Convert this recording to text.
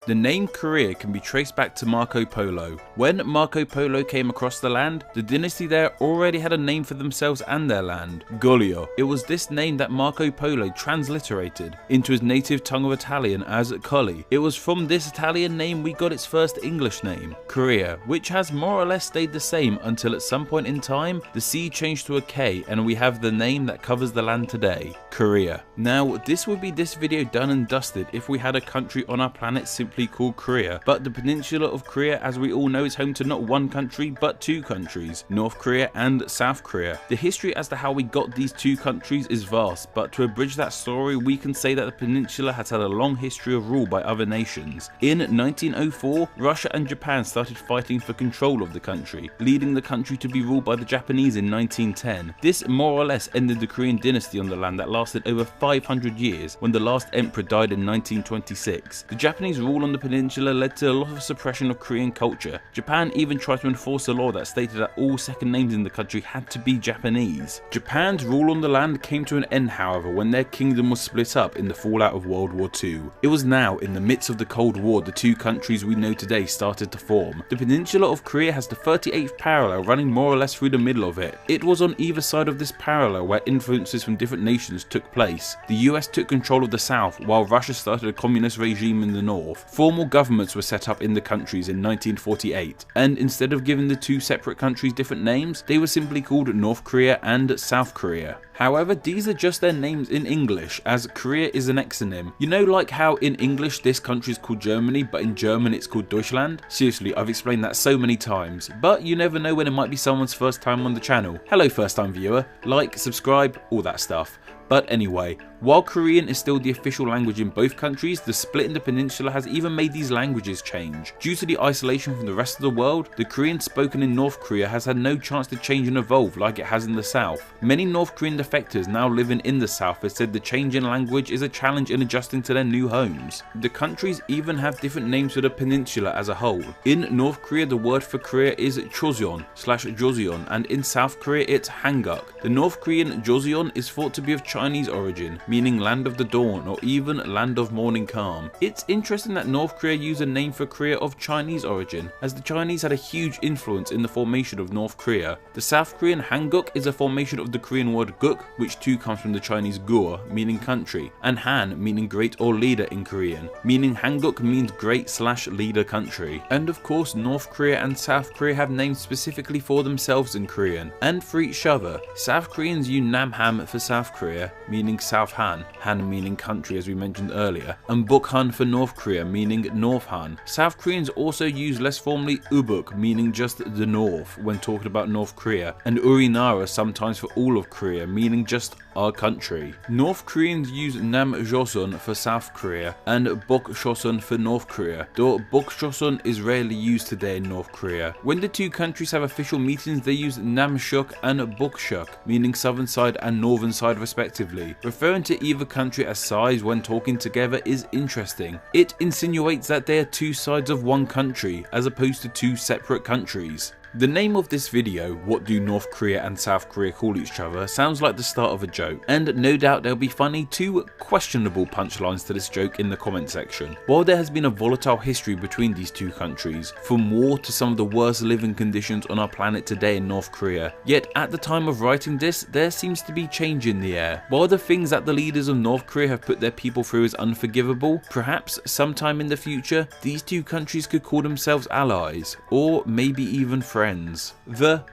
The name Korea can be traced back to Marco Polo. When Marco Polo came across the land, the dynasty there already had a name for themselves and their land, Goryeo. It was this name that Marco Polo transliterated into his native tongue of Italian as Colli. It was from this Italian name we got its first English name, Korea, which has more or less stayed the same until at some point in time, the C changed to a K and we have the name that covers the land today, Korea. Now, this would be this video done and dusted if we had a country on our planet simply called Korea, but the peninsula of Korea, as we all know, is home to not one country but two countries, North Korea and South Korea. The history as to how we got these two countries is vast, but to abridge that story, we can say that the peninsula has had a long history of rule by other nations. In 1904, Russia and Japan started fighting for control of the country, leading the country to be ruled by the Japanese in 1910. This more or less ended the Korean dynasty on the land that lasted over 500 years when the last emperor died in 1926. The Japanese rule on the peninsula led to a lot of suppression of Korean culture. Japan even tried to enforce a law that stated that all second names in the country had to be Japanese. Japan's rule on the land came to an end, however, when their kingdom was split up in the fallout of World War II. It was now in the midst of the Cold War the two countries we know today started to form. The peninsula of Korea has the 38th parallel running more or less through the middle of it. It was on either side of this parallel where influences from different nations took place. The US took control of the south while Russia started a communist regime in the north. Formal governments were set up in the countries in 1948, and instead of giving the two separate countries different names, they were simply called North Korea and South Korea. However, these are just their names in English, as Korea is an exonym. You know, like how in English this country is called Germany, but in German it's called Deutschland? Seriously, I've explained that so many times, but you never know when it might be someone's first time on the channel. Hello first time viewer, like, subscribe, all that stuff. But anyway, while Korean is still the official language in both countries, the split in the peninsula has even made these languages change. Due to the isolation from the rest of the world, the Korean spoken in North Korea has had no chance to change and evolve like it has in the south. Many North Korean defectors now living in the south have said the change in language is a challenge in adjusting to their new homes. The countries even have different names for the peninsula as a whole. In North Korea, the word for Korea is Choseon/Joseon, and in South Korea it's Hanguk. The North Korean Joseon is thought to be of Chinese origin, meaning land of the dawn or even land of morning calm. It's interesting that North Korea used a name for Korea of Chinese origin, as the Chinese had a huge influence in the formation of North Korea. The South Korean Hanguk is a formation of the Korean word guk, which too comes from the Chinese gur, meaning country, and Han, meaning great or leader in Korean, meaning Hanguk means great/leader country. And of course, North Korea and South Korea have names specifically for themselves in Korean, and for each other. South Koreans use Namham for South Korea, meaning South Han, Han meaning country as we mentioned earlier, and Bukhan for North Korea, meaning North Han. South Koreans also use less formally Ubuk, meaning just the north, when talking about North Korea, and Urinara sometimes for all of Korea, meaning just our country. North Koreans use Namjoseon for South Korea and Bokchoseon for North Korea, though Bokchoseon is rarely used today in North Korea. When the two countries have official meetings, they use Namshuk and Bokshuk, meaning southern side and northern side respectively. Referring to either country as sides when talking together is interesting. It insinuates that they are two sides of one country as opposed to two separate countries. The name of this video, What Do North Korea and South Korea Call Each Other, sounds like the start of a joke, and no doubt there'll be funny to questionable punchlines to this joke in the comment section. While there has been a volatile history between these two countries, from war to some of the worst living conditions on our planet today in North Korea, yet at the time of writing this, there seems to be change in the air. While the things that the leaders of North Korea have put their people through is unforgivable, perhaps sometime in the future, these two countries could call themselves allies, or maybe even friends. The